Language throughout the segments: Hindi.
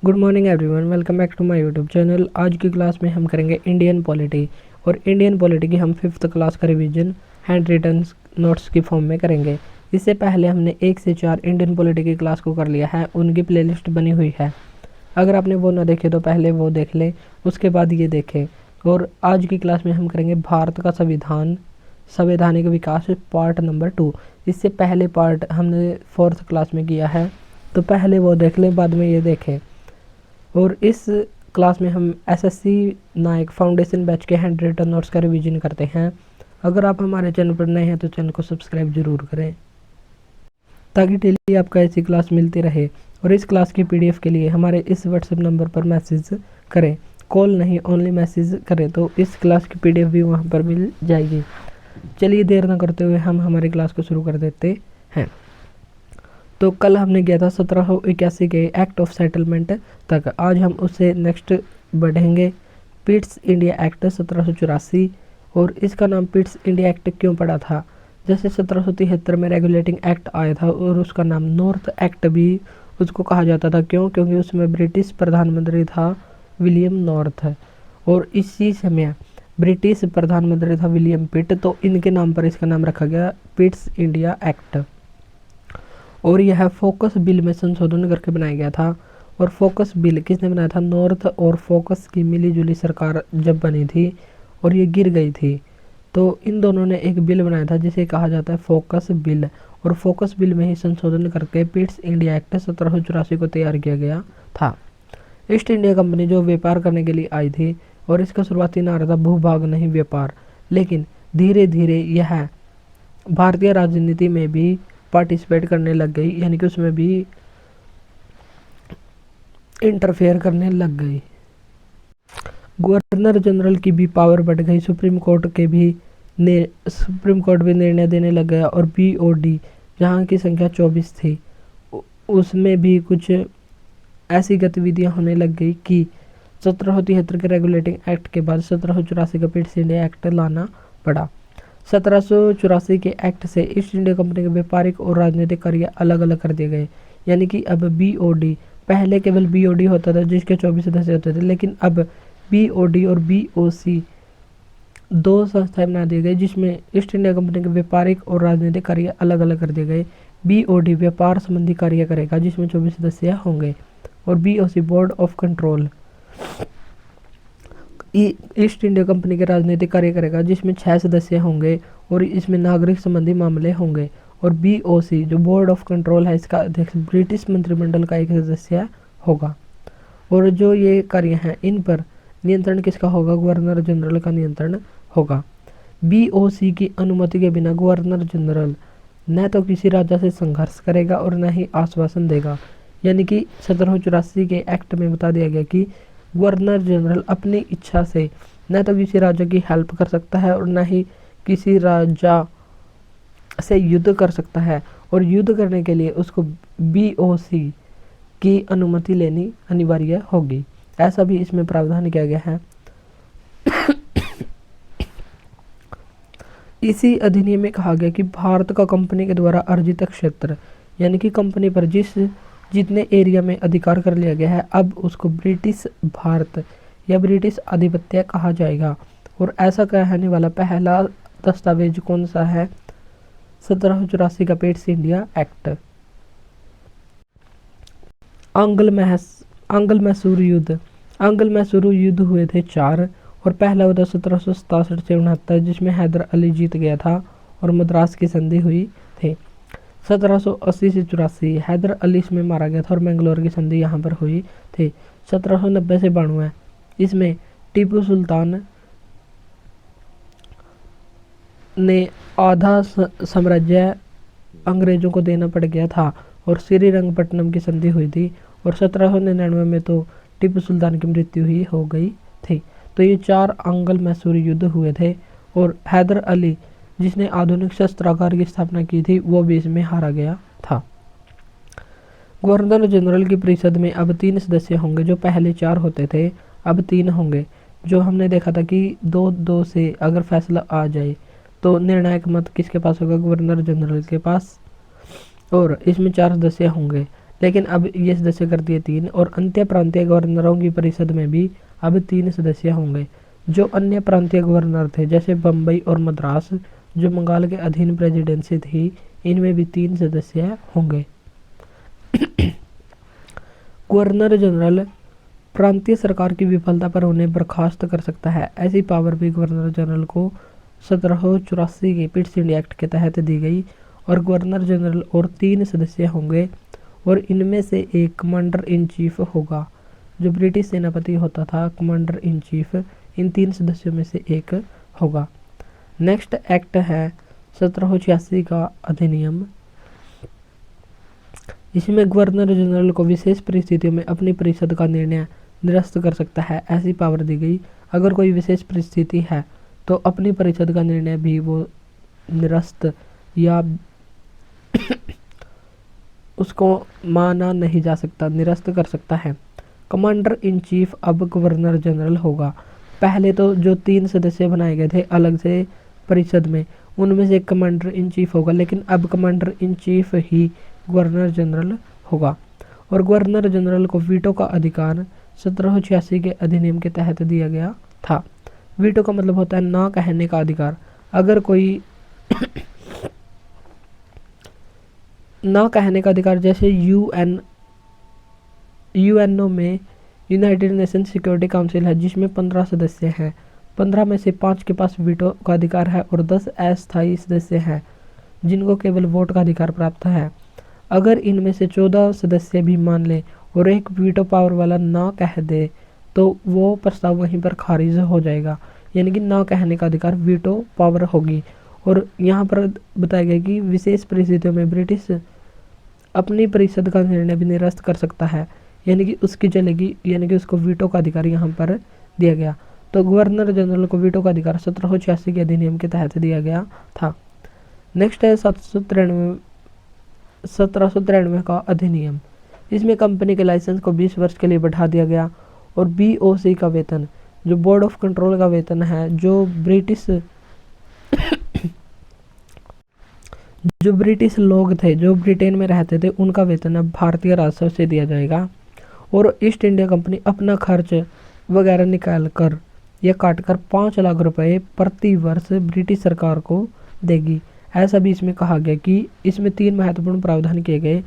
Good morning everyone, welcome back to my YouTube channel. आज की क्लास में हम करेंगे इंडियन पॉलिटी और इंडियन पॉलिटी की हम 5th क्लास का रिवीजन हैंड रिटन नोट्स की फॉर्म में करेंगे। इससे पहले हमने 1 से 4 इंडियन पॉलिटी की क्लास को कर लिया है, उनकी प्लेलिस्ट बनी हुई है। अगर आपने वो ना देखे तो पहले वो देख लें, उसके बाद ये देखें। और आज की क्लास में हम करेंगे भारत का संवैधानिक विकास पार्ट नंबर 2। इससे पहले पार्ट हमने 4th क्लास में किया है, तो पहले वो देख लें, बाद में ये देखें। और इस क्लास में हम एसएससी नायक फाउंडेशन बैच के हैंड रिटन नोट्स का रिवीजन करते हैं। अगर आप हमारे चैनल पर नए हैं तो चैनल को सब्सक्राइब जरूर करें ताकि डेली आपको ऐसी क्लास मिलती रहे। और इस क्लास की पीडीएफ के लिए हमारे इस व्हाट्सएप नंबर पर मैसेज करें, कॉल नहीं, ओनली मैसेज करें तो इस क्लास की पीडीएफ भी वहां पर मिल जाएगी। चलिए देर न करते हुए हम हमारी क्लास को शुरू कर देते हैं। तो कल हमने किया था 1781 के एक्ट ऑफ सेटलमेंट तक। आज हम उससे नेक्स्ट बढ़ेंगे, पिट्स इंडिया एक्ट 1784। और इसका नाम पिट्स इंडिया एक्ट क्यों पड़ा था? जैसे 1773 में रेगुलेटिंग एक्ट आया था और उसका नाम नॉर्थ एक्ट भी उसको कहा जाता था। क्यों? क्योंकि उसमें ब्रिटिश प्रधानमंत्री था विलियम नॉर्थ, और इसी समय ब्रिटिश प्रधानमंत्री था विलियम पिट, तो इनके नाम पर इसका नाम रखा गया पिट्स इंडिया एक्ट। और यह फोकस बिल में संशोधन करके बनाया गया था। और फोकस बिल किसने बनाया था? नॉर्थ और फोकस की मिलीजुली सरकार जब बनी थी और ये गिर गई थी, तो इन दोनों ने एक बिल बनाया था जिसे कहा जाता है फोकस बिल। और फोकस बिल में ही संशोधन करके पिट्स इंडिया एक्ट 1784 को तैयार किया गया था। ईस्ट इंडिया कंपनी जो व्यापार करने के लिए आई थी, और इसका शुरुआती नारा था भूभाग नहीं व्यापार। लेकिन धीरे धीरे यह भारतीय राजनीति में भी पार्टिसिपेट करने लग गई, यानी कि उसमें भी इंटरफेयर करने लग गई। गवर्नर जनरल की भी पावर बढ़ गई, सुप्रीम कोर्ट भी निर्णय देने लग गया। और बीओडी जहाँ की संख्या 24 थी, उसमें भी कुछ ऐसी गतिविधियां होने लग गई कि 1773 के रेगुलेटिंग एक्ट के बाद 1784 का पिट्स इंडिया एक्ट लाना पड़ा। 1784 के एक्ट से ईस्ट इंडिया कंपनी के व्यापारिक और राजनीतिक कार्य अलग अलग कर दिए गए। यानी कि अब बीओडी, पहले केवल बीओडी होता था जिसके 24 सदस्य होते थे, लेकिन अब बीओडी और बीओसी दो संस्थाएं बना दी गई जिसमें ईस्ट इंडिया कंपनी के व्यापारिक और राजनीतिक कार्य अलग अलग कर दिए गए। बीओडी व्यापार संबंधी कार्य करेगा जिसमें 24 सदस्य होंगे, और BOC board of control east India company के राजनीतिक कार्य करेगा जिसमें 6 सदस्य होंगे और इसमें नागरिक संबंधी मामले होंगे। और बीओसी जो बोर्ड ऑफ कंट्रोल है, इसका अध्यक्ष ब्रिटिश मंत्रिमंडल का एक सदस्य होगा। और जो ये कार्य हैं इन पर नियंत्रण किसका होगा? गवर्नर जनरल का नियंत्रण होगा। बीओसी की अनुमति के बिना गवर्नर जनरल न तो किसी राजा से संघर्ष करेगा और न ही आश्वासन देगा। यानी कि 1784 के एक्ट में बता दिया गया कि गवर्नर जनरल अपनी इच्छा से न तो किसी राजा की हेल्प कर सकता है और न ही किसी राजा से युद्ध कर सकता है, और युद्ध करने के लिए उसको बीओसी की अनुमति लेनी अनिवार्य होगी। ऐसा भी इसमें प्रावधान किया गया है। इसी अधिनियम में कहा गया कि भारत का कंपनी के द्वारा अर्जित क्षेत्र, यानी कि कंपनी पर जितने एरिया में अधिकार कर लिया गया है, अब उसको ब्रिटिश भारत या ब्रिटिश आधिपत्य कहा जाएगा। और ऐसा कहने वाला पहला दस्तावेज कौन सा है? 1784 का पिट्स इंडिया एक्ट। आंग्ल मैसूर युद्ध हुए थे 4, और पहला हुआ था 1767 से 69 जिसमें हैदर अली जीत गया था और मद्रास की संधि हुई थी। 1780 से 84 हैदर अली इसमें मारा गया था और मैंगलोर की संधि यहाँ पर हुई थी। 1790 से 92 इसमें टीपू सुल्तान ने आधा साम्राज्य अंग्रेजों को देना पड़ गया था और श्रीरंगपट्टनम की संधि हुई थी। और 1799 में तो टीपू सुल्तान की मृत्यु ही हो गई थी। तो ये 4 आंग्ल मैसूर युद्ध हुए थे, और हैदर अली जिसने आधुनिक शस्त्रागार की स्थापना की थी वो भी इसमें हारा गया था। गवर्नर जनरल की परिषद में अब 3 सदस्य होंगे, जो पहले 4 होते थे अब 3 होंगे। जो हमने देखा था कि 2-2 से अगर फैसला आ जाए तो निर्णायक मत किसके पास होगा? गवर्नर जनरल के पास। और इसमें 4 सदस्य होंगे। लेकिन अब ये सदस्य कर दिए 3, और अंत्य प्रांतीय गवर्नरों की परिषद में भी अब 3 सदस्य होंगे। जो अन्य प्रांतीय गवर्नर थे जैसे बम्बई और मद्रास, जो बंगाल के अधीन प्रेसिडेंसी थी, इनमें भी 3 सदस्य होंगे। गवर्नर जनरल प्रांतीय सरकार की विफलता पर उन्हें बर्खास्त कर सकता है। ऐसी पावर भी गवर्नर जनरल को 1784 के पिट्स इंडिया एक्ट के तहत दी गई, और गवर्नर जनरल और 3 सदस्य होंगे, और इनमें से एक कमांडर इन चीफ होगा। जो ब्रिटिश सेनापति होता था, कमांडर इन चीफ, इन 3 सदस्यों में से एक होगा। नेक्स्ट एक्ट है 1786 का अधिनियम। इसमें गवर्नर जनरल को विशेष परिस्थितियों में अपनी परिषद का निर्णय निरस्त कर सकता है, ऐसी पावर दी गई। अगर कोई विशेष परिस्थिति है तो अपनी परिषद का निर्णय भी वो निरस्त या उसको माना नहीं जा सकता, निरस्त कर सकता है। कमांडर इन चीफ अब गवर्नर जनरल होगा। पहले तो जो 3 सदस्य बनाए गए थे अलग से परिषद में, उनमें से कमांडर इन चीफ होगा, लेकिन अब commander in chief he governor general होगा। और गवर्नर जनरल को वीटो का अधिकार 1786 के अधिनियम के तहत दिया गया था। वीटो का मतलब होता है ना कहने का अधिकार। अगर कोई ना कहने का अधिकार, जैसे यूएनओ में यूनाइटेड नेशन सिक्योरिटी काउंसिल है जिसमें 15 सदस्य हैं। 15 में से 5 के पास वीटो का अधिकार है और 10 अस्थायी सदस्य हैं जिनको केवल वोट का अधिकार प्राप्त है। अगर इनमें से 14 सदस्य भी मान लें और एक वीटो पावर वाला ना कह दे तो वो प्रस्ताव वहीं पर खारिज हो जाएगा, यानी कि ना कहने का अधिकार वीटो पावर होगी। और यहाँ पर बताया गया कि विशेष परिस्थितियों में ब्रिटिश अपनी परिषद का निर्णय भी निरस्त कर सकता है, यानी कि उसकी चलेगी, यानी कि उसको वीटो का अधिकार यहाँ पर दिया गया। तो गवर्नर जनरल को वीटो का अधिकार 1786 के अधिनियम के तहत दिया गया था। नेक्स्ट है 1793 का अधिनियम। इसमें कंपनी के लाइसेंस को 20 वर्ष के लिए बढ़ा दिया गया, और BOC का वेतन, जो बोर्ड ऑफ कंट्रोल का वेतन है, जो ब्रिटिश लोग थे जो ब्रिटेन में रहते थे, उनका वेतन अब भारतीय राजस्व से दिया जाएगा। और ईस्ट इंडिया कंपनी अपना खर्च वगैरह निकाल कर या काट कर 5 लाख रुपए प्रति वर्ष ब्रिटिश सरकार को देगी। ऐसा भी इसमें कहा गया कि इसमें 3 महत्वपूर्ण प्रावधान किए गए।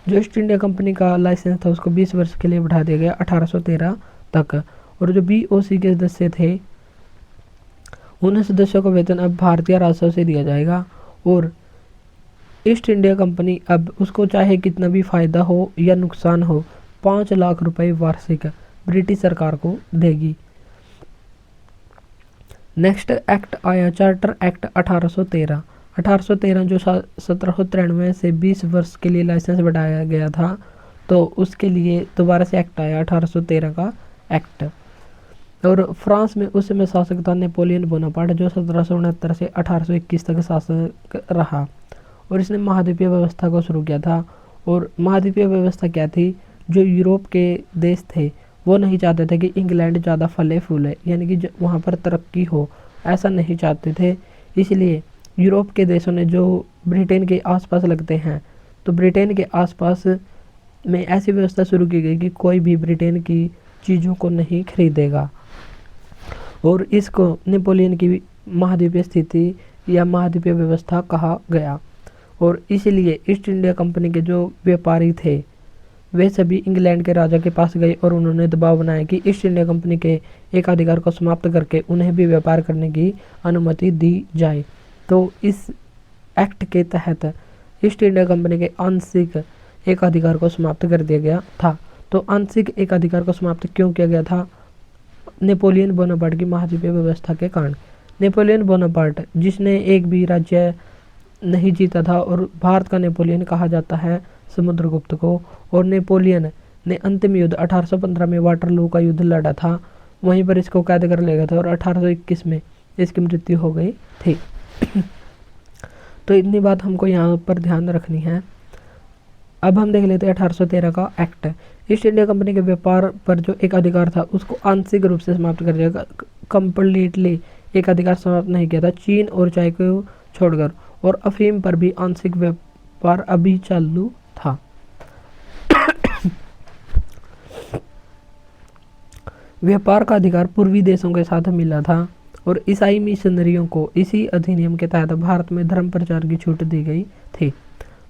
जो ईस्ट इंडिया कंपनी का लाइसेंस था उसको 20 वर्ष के लिए बढ़ा दिया गया 1813 तक। और जो BOC के सदस्य थे उन सदस्यों को वेतन अब भारतीय राजस्व से दिया जाएगा। और ईस्ट इंडिया कंपनी अब उसको चाहे कितना भी फायदा हो या नुकसान हो 5 लाख रुपए वार्षिक ब्रिटिश सरकार को देगी। नेक्स्ट एक्ट आया चार्टर एक्ट 1813 जो 1793 से 20 वर्ष के लिए लाइसेंस बढ़ाया गया था, तो उसके लिए दोबारा से एक्ट आया 1813 का एक्ट। और फ्रांस में उस समय शासक था नेपोलियन बोनापार्ट, जो 1769 से 1821 तक शासक रहा, और इसने महाद्वीपीय व्यवस्था को शुरू किया था। और महाद्वीपीय व्यवस्था क्या थी? जो यूरोप के देश थे वो नहीं चाहते थे कि इंग्लैंड ज़्यादा फले फूले, यानी कि वहाँ पर तरक्की हो, ऐसा नहीं चाहते थे। इसलिए यूरोप के देशों ने, जो ब्रिटेन के आसपास लगते हैं, तो ब्रिटेन के आसपास में ऐसी व्यवस्था शुरू की गई कि कोई भी ब्रिटेन की चीज़ों को नहीं खरीदेगा। और इसको नेपोलियन की महाद्वीपीय स्थिति या महाद्वीपीय व्यवस्था कहा गया। और इसलिए ईस्ट इंडिया कंपनी के जो व्यापारी थे वे सभी इंग्लैंड के राजा के पास गए और उन्होंने दबाव बनाया कि ईस्ट इंडिया कंपनी के एकाधिकार को समाप्त करके उन्हें भी व्यापार करने की अनुमति दी जाए। तो इस एक्ट के तहत ईस्ट इंडिया कंपनी के आंशिक एकाधिकार को समाप्त कर दिया गया था। तो आंशिक एकाधिकार को समाप्त क्यों किया गया था? नेपोलियन बोनापार्ट की महाद्वीपीय व्यवस्था के कारण। नेपोलियन बोनापार्ट जिसने एक भी राज्य नहीं जीता था, और भारत का नेपोलियन कहा जाता है समुद्रगुप्त को। और नेपोलियन ने अंतिम युद्ध 1815 में वाटरलू का युद्ध लड़ा था, वहीं पर इसको कैद कर लिया गया था और 1821 में इसकी मृत्यु हो गई थी। तो इतनी बात हमको यहाँ पर ध्यान रखनी है। अब हम देख लेते हैं 1813 का एक्ट। ईस्ट इंडिया कंपनी के व्यापार पर जो एक अधिकार था उसको आंशिक रूप से समाप्त कर दिया गया, कंप्लीटली एक अधिकार समाप्त नहीं किया था। चीन और चाय को छोड़कर, और अफीम पर भी आंशिक व्यापार अभी चालू था। व्यापार का अधिकार पूर्वी देशों के साथ मिला था और ईसाई मिशनरियों को इसी अधिनियम के तहत भारत में धर्म प्रचार की छूट दी गई थी।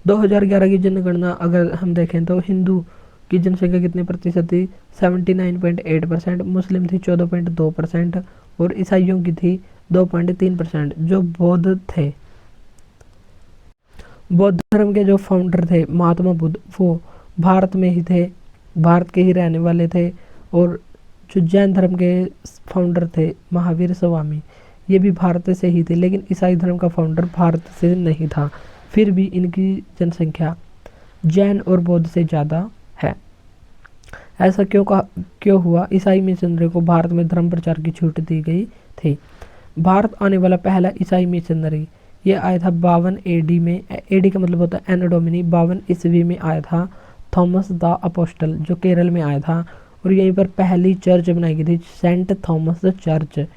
2011 की जनगणना अगर हम देखें तो हिंदू की जनसंख्या कितने प्रतिशत थी? 79.8%, मुस्लिम थी 14.2% और ईसाइयों की थी 2.3%। जो बौद्ध थे, बौद्ध धर्म के जो फाउंडर थे महात्मा बुद्ध, वो भारत में ही थे, भारत के ही रहने वाले थे। और जो जैन धर्म के फाउंडर थे महावीर स्वामी, ये भी भारत से ही थे, लेकिन ईसाई धर्म का फाउंडर भारत से नहीं था। फिर भी इनकी जनसंख्या जैन और बौद्ध से ज़्यादा है। ऐसा क्यों हुआ? ईसाई मिशनरी को भारत में धर्म प्रचार की छूट दी गई थी। भारत आने वाला पहला ईसाई मिशनरी ये आया था 52 एडी में। एडी का मतलब होता है एनो डोमिनी। 52 ईस्वी में आया था थॉमस द अपोस्टल, जो केरल में आया था। और यहीं पर पहली चर्च बनाई गई थी, सेंट थॉमस चर्च,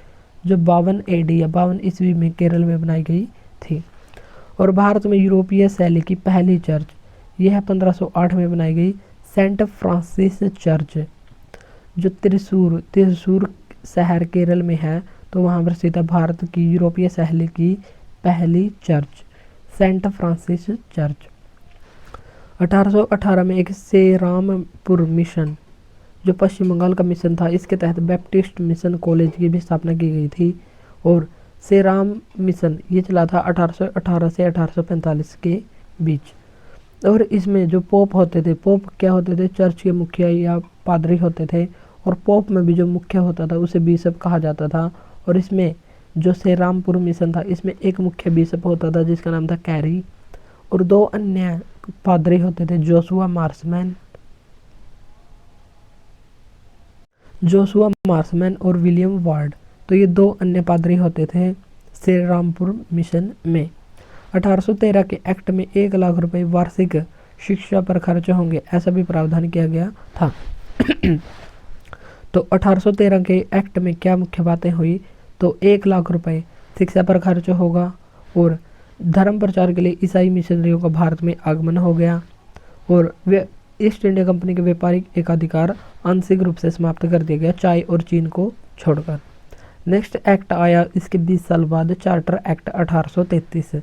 जो 52 एडी या 52 ईस्वी में केरल में बनाई गई थी। और भारत में यूरोपीय शैली की पहली चर्च यह 1508 में बनाई गई सेंट फ्रांसिस चर्च, जो त्रिशूर शहर केरल में है। तो वहाँ पर स्थित है भारत की यूरोपीय शैली की पहली चर्च, सेंट फ्रांसिस चर्च। 1818 में एक सेरामपुर मिशन, जो पश्चिम बंगाल का मिशन था, इसके तहत बैप्टिस्ट मिशन कॉलेज की भी स्थापना की गई थी। और सेराम मिशन ये चला था 1818 से 1845 के बीच। और इसमें जो पोप होते थे, पोप क्या होते थे? चर्च के मुखिया या पादरी होते थे। और पोप में भी जो मुख्य होता था उसे बिशप कहा जाता था। और इसमें जो सेरामपुर मिशन था, इसमें एक मुख्य बिशप होता था जिसका नाम था कैरी, और 2 अन्य पादरी होते थे, जोशुआ मार्समैन और विलियम वार्ड। तो ये 2 अन्य पादरी होते थे सेरामपुर मिशन में। 1813 के एक्ट में 1 लाख रुपए वार्षिक शिक्षा पर खर्च होंगे, ऐसा भी प्रावधान किया गया था। तो 1813 के एक्ट में क्या मुख्य बातें हुई? तो 1 लाख रुपए शिक्षा पर खर्च होगा और धर्म प्रचार के लिए ईसाई मिशनरियों का भारत में आगमन हो गया। और वे ईस्ट इंडिया कंपनी के व्यापारिक एकाधिकार आंशिक रूप से समाप्त कर दिया गया, चाय और चीन को छोड़कर। नेक्स्ट एक्ट आया इसके 20 साल बाद, चार्टर एक्ट 1833।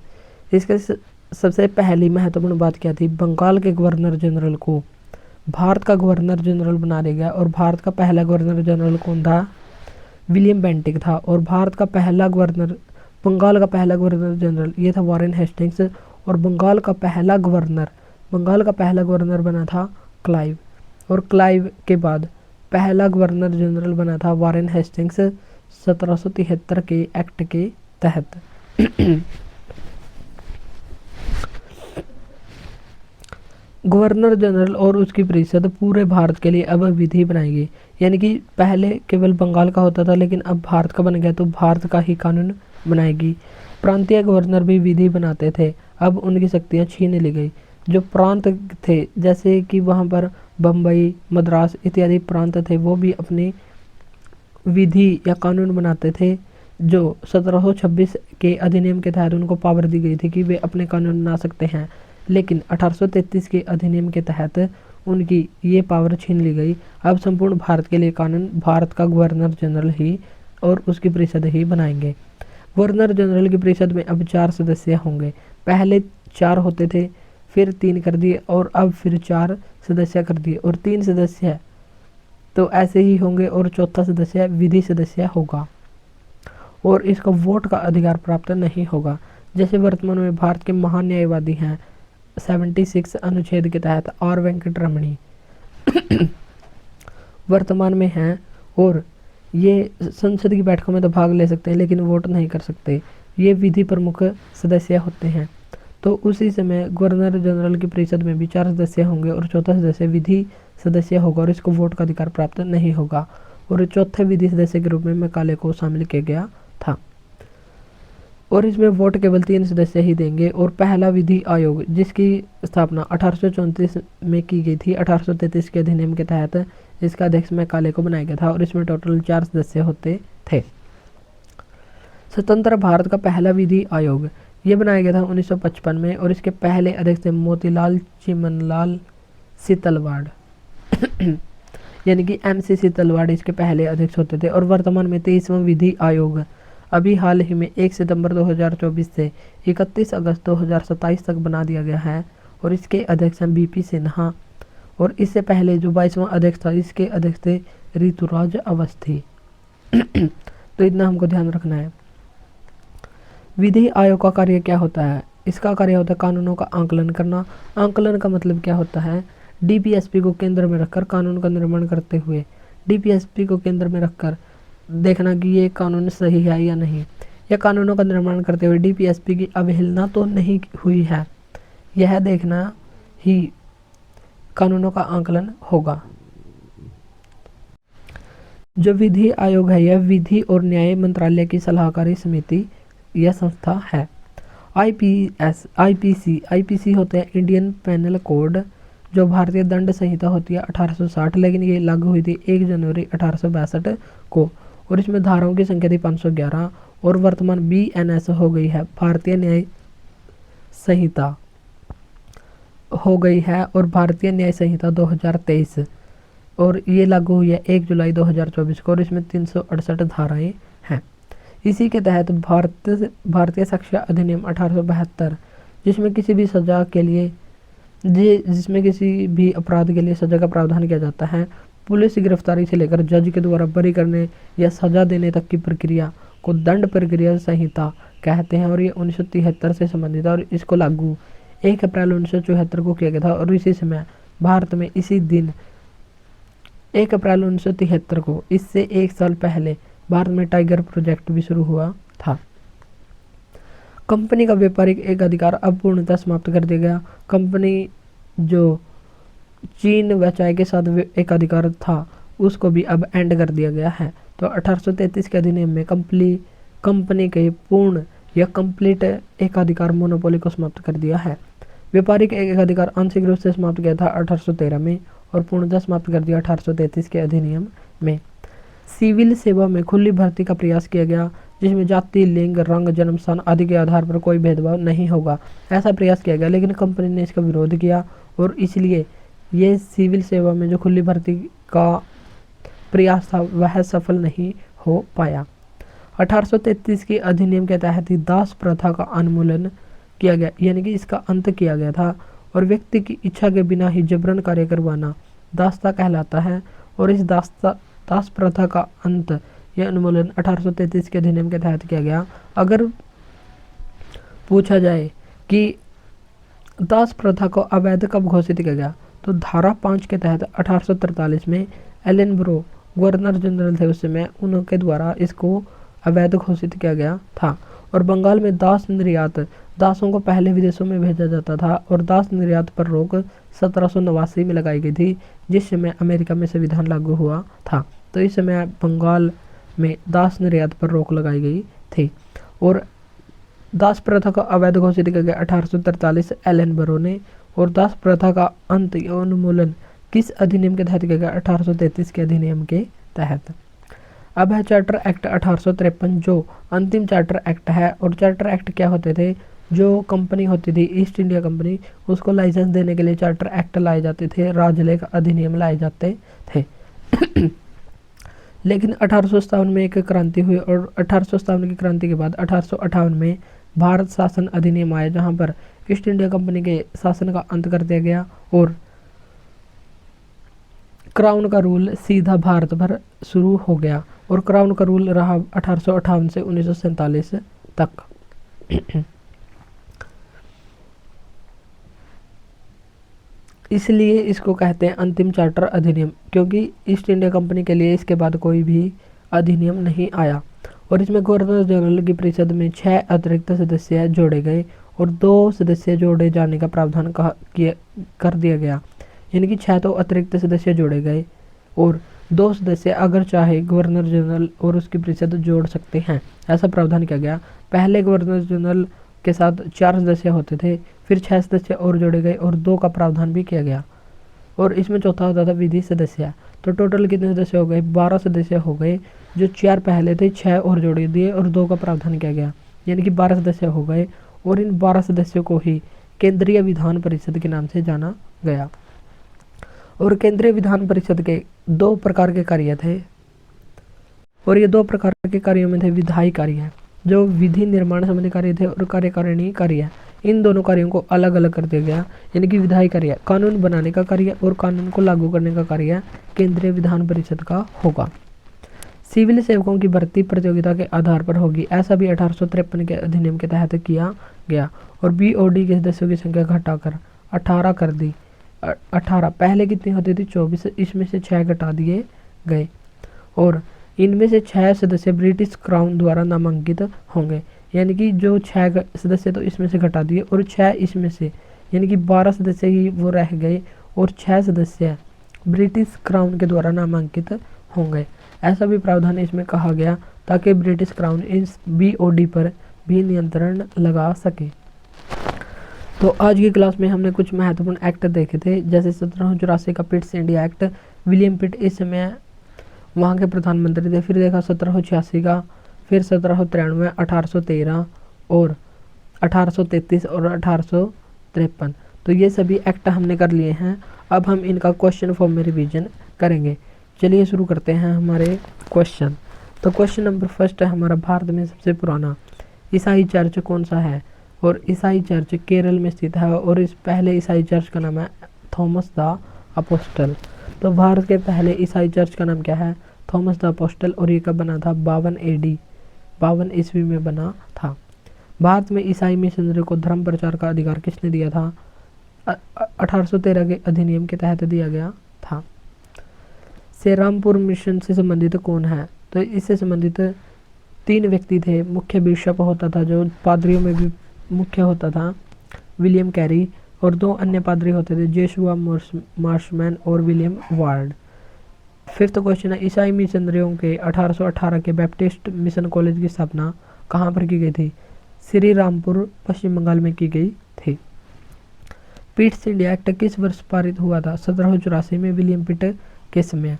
इसके सबसे पहली महत्वपूर्ण बात क्या थी? बंगाल के गवर्नर जनरल को भारत का गवर्नर जनरल बना दिया गया। और भारत का पहला गवर्नर जनरल कौन था? विलियम बेंटिक था। और भारत का पहला गवर्नर, बंगाल का पहला गवर्नर जनरल ये था वॉरेन हेस्टिंग्स। और बंगाल का पहला गवर्नर बना था क्लाइव। और क्लाइव के बाद पहला गवर्नर जनरल बना था वॉरेन हेस्टिंग्स 1773 के एक्ट के तहत। गवर्नर जनरल और उसकी परिषद पूरे भारत के लिए अब विधि बनाएगी। यानी कि पहले केवल बंगाल का होता था, लेकिन अब भारत का बन गया तो भारत का ही कानून बनाएगी। प्रांतीय गवर्नर भी विधि बनाते थे, अब उनकी शक्तियां छीन ली गई। जो प्रांत थे, जैसे कि वहाँ पर बम्बई, मद्रास इत्यादि प्रांत थे, वो भी अपनी विधि या कानून बनाते थे। जो 1726 के अधिनियम के तहत उनको पावर दी गई थी कि वे अपने कानून बना सकते हैं, लेकिन 1833 के अधिनियम के तहत उनकी ये पावर छीन ली गई। अब संपूर्ण भारत के लिए कानून भारत का गवर्नर जनरल ही और उसकी परिषद ही बनाएंगे। गवर्नर जनरल की परिषद में अब 4 सदस्य होंगे। पहले 4 होते थे, फिर 3 कर दिए और अब फिर 4 सदस्य कर दिए। और 3 सदस्य तो ऐसे ही होंगे और चौथा सदस्य विधि सदस्य होगा और इसका वोट का अधिकार प्राप्त नहीं होगा। जैसे वर्तमान में भारत के महान न्यायवादी हैं 76 अनुच्छेद के तहत आर वेंकटरमणी वर्तमान में हैं और ये संसद की बैठकों में तो भाग ले सकते हैं लेकिन वोट नहीं कर सकते। ये विधि प्रमुख सदस्य होते हैं। तो उसी समय गवर्नर जनरल की परिषद में भी 4 सदस्य होंगे और चौथा सदस्य विधि सदस्य होगा और इसको वोट का अधिकार प्राप्त नहीं होगा। और चौथे विधि सदस्य के रूप में मैकाले को शामिल किया गया था और इसमें वोट केवल 3 सदस्य ही देंगे। और पहला विधि आयोग जिसकी स्थापना 1834 में की गई थी, 1833 के अधिनियम के तहत इसका अध्यक्ष मैकाले को बनाया गया था और इसमें टोटल 4 सदस्य होते थे। स्वतंत्र भारत का पहला विधि आयोग ये बनाया गया था 1955 में और इसके पहले अध्यक्ष थे मोतीलाल चिमनलाल सीतलवाड़। यानी कि MCC तलवाड़ इसके पहले अध्यक्ष होते थे। और वर्तमान में 23वां विधि आयोग अभी हाल ही में 1 सितंबर 2024 से 31 अगस्त 2027 तक बना दिया गया है और इसके अध्यक्ष हैं BP सिन्हा। और इससे पहले जो 22वां अध्यक्ष था, इसके अध्यक्ष थे ऋतुराज अवस्थी। तो इतना हमको ध्यान रखना है। विधि आयोग का कार्य क्या होता है? इसका कार्य होता है कानूनों का आंकलन करना। आंकलन का मतलब क्या होता है? DPSP को केंद्र में रखकर कानून का निर्माण करते हुए, DPSP को केंद्र में रखकर देखना कि ये कानून सही है या नहीं। या कानूनों का निर्माण करते हुए DPSP की अवहेलना तो नहीं हुई है, यह देखना ही कानूनों का आंकलन होगा। जो विधि आयोग है यह विधि और न्याय मंत्रालय की सलाहकारी समिति यह संस्था है। IPC होते हैं इंडियन पेनल कोड, जो भारतीय दंड संहिता होती है 1860, लेकिन ये लागू हुई थी 1 जनवरी 1862 को। और इसमें धाराओं की संख्या थी 511 और वर्तमान BNS हो गई है, भारतीय न्याय संहिता हो गई है और भारतीय न्याय संहिता 2023, और ये लागू हुई है 1 जुलाई 2024 को। और इसमें 368 धाराएं हैं। इसी के तहत भारतीय शिक्षा अधिनियम 1872, जिसमें किसी भी सजा के लिए जिसमें किसी भी अपराध के लिए सजा का प्रावधान किया जाता है, पुलिस गिरफ्तारी से लेकर जज के द्वारा बरी करने या सजा देने तक की प्रक्रिया को दंड प्रक्रिया संहिता कहते हैं। और ये 1973 से संबंधित है और इसको लागू 1 अप्रैल 1974 को किया गया था। और इसी समय भारत में इसी दिन 1 अप्रैल 1973 को, इससे 1 साल पहले भारत में टाइगर प्रोजेक्ट भी शुरू हुआ था। कंपनी का व्यापारिक एक अधिकार अब पूर्णतः समाप्त कर दिया गया। कंपनी जो चीन व चाय के साथ एक अधिकार था उसको भी अब एंड कर दिया गया है। तो 1833 के अधिनियम में कंपनी के पूर्ण या कंप्लीट एक अधिकार मोनोपोली को समाप्त कर दिया है। व्यापारिक एक अधिकार आंशिक रूप से समाप्त किया था 1813 में और पूर्णतः समाप्त कर दिया 1833 के अधिनियम में। सिविल सेवा में खुली भर्ती का प्रयास किया गया, जिसमें जाति, लिंग, रंग, जन्म स्थान आदि के आधार पर कोई भेदभाव नहीं होगा, ऐसा प्रयास किया गया। लेकिन कंपनी ने इसका विरोध किया और इसलिए ये सिविल सेवा में जो खुली भर्ती का प्रयास था वह सफल नहीं हो पाया। 1833 के अधिनियम के तहत ही दास प्रथा का उन्मूलन किया गया, यानी कि इसका अंत किया गया था। और व्यक्ति की इच्छा के बिना ही जबरन कार्य करवाना दासता कहलाता है। और इस दास प्रथा का अंत या उन्मूलन 1833 के अधिनियम के तहत किया गया। अगर पूछा जाए कि दास प्रथा को अवैध कब घोषित किया गया, तो धारा 5 के तहत 1843 में एलन ब्रो गवर्नर जनरल थे उस समय, उनके द्वारा इसको अवैध घोषित किया गया था। और बंगाल में दास निर्यात, दासों को पहले विदेशों में भेजा जाता था और दास निर्यात पर रोक 1789 में लगाई गई थी, जिस समय अमेरिका में संविधान लागू हुआ था। तो इस समय बंगाल में दास निर्यात पर रोक लगाई गई थी। और दास प्रथा का अवैध घोषित किया गया 1843 एलन ब्रो ने। और दास प्रथा का अंत या उन्मूलन किस अधिनियम के तहत किया गया? 1833 के अधिनियम के तहत। अब है चार्टर एक्ट 1853, जो अंतिम चार्टर एक्ट है। और चार्टर एक्ट क्या होते थे? जो कंपनी होती थी ईस्ट इंडिया कंपनी, उसको लाइसेंस देने के लिए चार्टर एक्ट लाए जाते थे, राजलेख अधिनियम लाए जाते थे। लेकिन 1857 में एक क्रांति हुई और 1857 की क्रांति के बाद 1858 में भारत शासन अधिनियम आया, जहां पर ईस्ट इंडिया कंपनी के शासन का अंत कर दिया गया और क्राउन का रूल सीधा भारत पर शुरू हो गया। और क्राउन का रूल रहा 1858 से 1947 तक। इसलिए इसको कहते हैं अंतिम चार्टर अधिनियम, क्योंकि ईस्ट इंडिया कंपनी के लिए इसके बाद कोई भी अधिनियम नहीं आया। और इसमें गवर्नर जनरल की परिषद में 6 अतिरिक्त सदस्य जोड़े गए और 2 सदस्य जोड़े जाने का प्रावधान कर दिया गया, यानी कि 6 तो अतिरिक्त सदस्य जोड़े गए और 2 सदस्य अगर चाहे गवर्नर जनरल और उसकी परिषद जोड़ सकते हैं, ऐसा प्रावधान किया गया। पहले गवर्नर जनरल के साथ 4 सदस्य होते थे, फिर 6 सदस्य और जोड़े गए और 2 का प्रावधान भी किया गया। और इसमें चौथा होता था विधि सदस्य। तो टोटल कितने सदस्य हो गए? 12 सदस्य हो गए। जो 4 पहले थे 6 और जोड़े दिए और 2 का प्रावधान किया गया, यानी कि 12 सदस्य हो गए। और इन 12 सदस्यों को ही केंद्रीय विधान परिषद के नाम से जाना गया। और केंद्रीय विधान परिषद के 2 प्रकार के कार्य थे, और ये 2 प्रकार के कार्यों में थे विधायी कार्य, जो विधि निर्माण संबंधी कार्य थे, और कार्यकारिणी कार्य। इन दोनों कार्यों को अलग अलग कर दिया गया, यानी कि विधायी कार्य कानून बनाने का कार्य और कानून को लागू करने का कार्य केंद्रीय विधान परिषद का होगा। सिविल सेवकों की भर्ती प्रतियोगिता के आधार पर होगी, ऐसा भी 1853 के अधिनियम के तहत किया गया। और बीओडी के सदस्यों की संख्या घटाकर 18 कर दी। 18 पहले कितनी होती थी? 24, इसमें से 6 घटा दिए गए, और इनमें से 6 सदस्य ब्रिटिश क्राउन द्वारा नामांकित होंगे, यानी कि जो 6 सदस्य तो इसमें से घटा दिए, और 6 इसमें से, यानी कि 12 सदस्य ही वो रह गए, और 6 सदस्य ब्रिटिश क्राउन के द्वारा नामांकित होंगे। ऐसा भी प्रावधान इसमें कहा गया ताकि ब्रिटिश क्राउन इस बीओडी पर भी नियंत्रण लगा सके। तो आज की क्लास में हमने कुछ महत्वपूर्ण एक्ट देखे थे, जैसे 1784 का पिट्स इंडिया एक्ट। विलियम पिट इस समय वहाँ के प्रधानमंत्री थे। फिर देखा 1786 का, फिर 1793, 1813 और 1833 और 1853। तो ये सभी एक्ट हमने कर लिए हैं। अब हम इनका क्वेश्चन फॉर्म में रिवीजन करेंगे। चलिए शुरू करते हैं हमारे क्वेश्चन। तो क्वेश्चन नंबर फर्स्ट है हमारा, भारत में सबसे पुराना ईसाई चर्च कौन सा है? और ईसाई चर्च केरल में स्थित है, और इस पहले ईसाई चर्च का नाम है थॉमस द अपोस्टल। तो भारत के पहले ईसाई चर्च का नाम क्या है? थॉमस द अपोस्टल, और ये कब बना था? 52 AD 52 ईस्वी में बना था। भारत में ईसाई मिशनरी को धर्म प्रचार का अधिकार किसने दिया था? 1813 के अधिनियम के तहत दिया गया था। श्रीरामपुर मिशन से संबंधित कौन है? तो इससे संबंधित 3 व्यक्ति थे। मुख्य बिशप होता था, जो पादरियों में भी मुख्य होता था, विलियम कैरी, और 2 अन्य पादरी होते थे, जोशुआ मार्शमैन और विलियम वार्ड। फिफ्थ क्वेश्चन है, ईसाई मिशनरियों के 1818 के बैप्टिस्ट मिशन कॉलेज की स्थापना कहाँ पर की गई थी? श्री रामपुर, पश्चिम बंगाल में की गई थी। पिट्स इंडिया एक्ट किस वर्ष पारित हुआ था? 1784 में विलियम पिट के समय।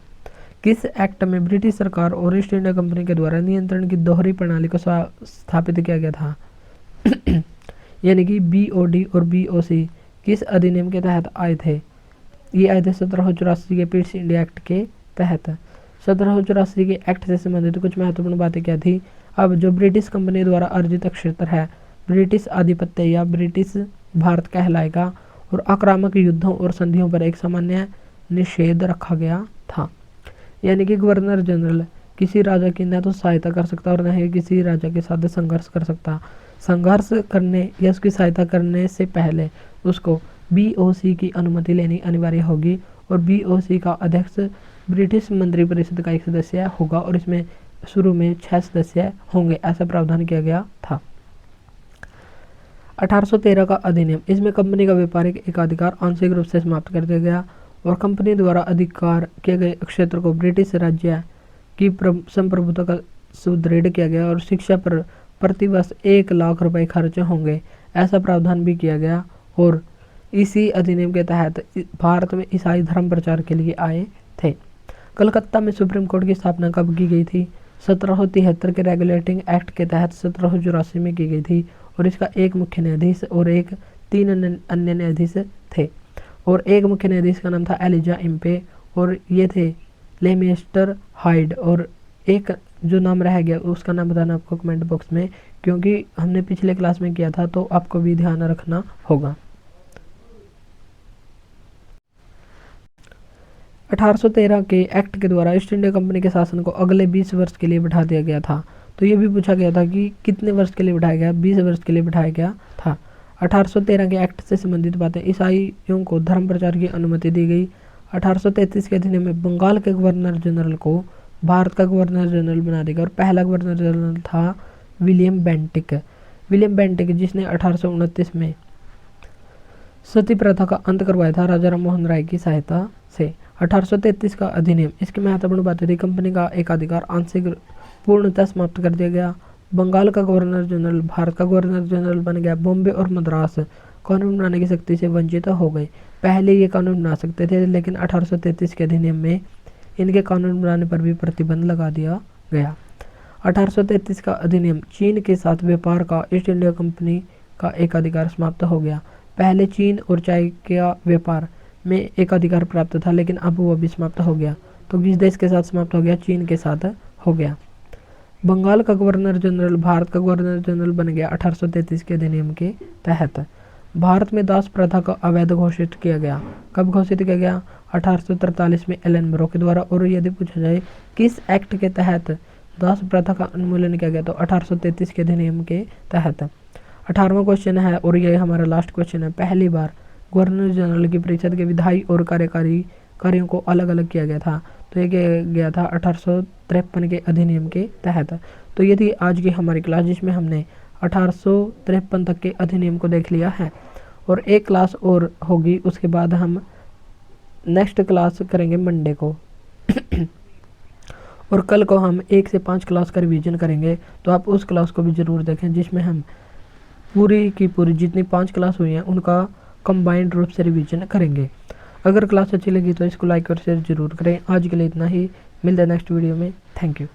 किस एक्ट में ब्रिटिश सरकार और ईस्ट इंडिया कंपनी के द्वारा नियंत्रण की दोहरी प्रणाली को स्थापित किया गया था? यानी कि बीओडी और बीओसी किस अधिनियम के तहत आए थे? ये आए थे 1784 के पिट्स इंडिया एक्ट के तहत। 1784 के एक्ट से संबंधित कुछ महत्वपूर्ण बातें क्या थी? अब जो ब्रिटिश कंपनी द्वारा अर्जित क्षेत्र है, ब्रिटिश आधिपत्य या ब्रिटिश भारत कहलाएगा, और आक्रामक युद्धों और संधियों पर एक सामान्य निषेध रखा गया था। यानी कि गवर्नर जनरल किसी राजा की न तो सहायता कर सकता और न ही किसी राजा के साथ संघर्ष कर सकता। संघर्ष करने या उसकी सहायता करने से पहले उसको बीओसी की अनुमति लेनी अनिवार्य होगी, और बीओसी का अध्यक्ष ब्रिटिश मंत्रिपरिषद का एक सदस्य होगा, और इसमें शुरू में 6 सदस्य होंगे, ऐसा प्रावधान किया गया था। 1813 का अधिनियम, इसमें कंपनी का व्यापारिक एकाधिकार आंशिक रूप से समाप्त कर दिया गया, और कंपनी द्वारा अधिकार किए गए क्षेत्र को ब्रिटिश राज्य की संप्रभुता का सुदृढ़ किया गया, और शिक्षा पर प्रतिवर्ष 1 लाख रुपए खर्च होंगे, ऐसा प्रावधान भी किया गया। और इसी अधिनियम के तहत भारत में ईसाई धर्म प्रचार के लिए आए थे। कलकत्ता में सुप्रीम कोर्ट की स्थापना कब की गई थी? 1773 के रेगुलेटिंग एक्ट के तहत 1784 में की गई थी, और इसका एक मुख्य न्यायाधीश और 3 अन्य न्यायाधीश थे, और एक मुख्य न्यायाधीश का नाम था एलिजा इम्पे, और ये थे लेमिस्टर हाइड, और एक जो नाम रह गया उसका नाम बताना आपको कमेंट बॉक्स में, क्योंकि हमने पिछले क्लास में किया था, तो आपको भी ध्यान रखना होगा। 1813 के एक्ट के द्वारा ईस्ट इंडिया कंपनी के शासन को अगले 20 वर्ष के लिए बढ़ा दिया गया था। तो ये भी पूछा गया था कि कितने वर्ष के लिए बढ़ाया गया? 20 वर्ष के लिए बढ़ाया गया था। 1813 के एक्ट से संबंधित बातें, ईसाइयों को धर्म प्रचार की अनुमति दी गई। 1833 के अधिनियम में बंगाल के गवर्नर जनरल को भारत का गवर्नर जनरल बना देगा, और पहला गवर्नर जनरल था विलियम बेंटिक। विलियम बेंटिक जिसने 1829 में सती प्रथा का अंत करवाया था राजा राम मोहन राय की सहायता से। 1833 का अधिनियम, इसकी महत्वपूर्ण बातें थी, कंपनी का एकाधिकार आंशिक पूर्णतः समाप्त कर दिया गया। बंगाल का गवर्नर जनरल भारत का गवर्नर जनरल बन गया। बॉम्बे और मद्रास कानून बनाने की शक्ति से वंचित हो गए। पहले ये कानून बना सकते थे, लेकिन 1833 के अधिनियम में इनके कानून बनाने पर भी प्रतिबंध लगा दिया गया। 1833 का अधिनियम, चीन के साथ व्यापार का ईस्ट इंडिया कंपनी का एकाधिकार समाप्त हो गया। पहले चीन और चाय का व्यापार में एक अधिकार प्राप्त था, लेकिन अब वो भी समाप्त हो गया। तो किस देश के साथ समाप्त हो गया? चीन के साथ हो गया। बंगाल का गवर्नर जनरल भारत का गवर्नर जनरल बन गया 1833 के अधिनियम के तहत। भारत में दास प्रथा को अवैध घोषित किया गया। कब घोषित किया गया? 1843 में एलन ब्रो के द्वारा। और यदि पूछा जाए किस एक्ट के तहत दास प्रथा का उन्मूलन किया गया, तो 1833 के अधिनियम के तहत। 18वां क्वेश्चन है और ये हमारा लास्ट क्वेश्चन है। पहली बार गवर्नर जनरल की परिषद के विधायी और कार्यकारी कार्यों को अलग अलग किया गया था, तो ये किया गया था 1853 के अधिनियम के तहत। तो ये थी आज की हमारी क्लास, जिसमें हमने 1853 तक के अधिनियम को देख लिया है। और एक क्लास और होगी, उसके बाद हम नेक्स्ट क्लास करेंगे मंडे को और कल को हम 1 से 5 क्लास का रिवीजन करेंगे। तो आप उस क्लास को भी ज़रूर देखें, जिसमें हम पूरी की पूरी जितनी 5 क्लास हुई हैं उनका कंबाइंड रूप से रिवीजन करेंगे। अगर क्लास अच्छी लगी तो इसको लाइक और शेयर जरूर करें। आज के लिए इतना ही, मिलते हैं नेक्स्ट वीडियो में। Thank you.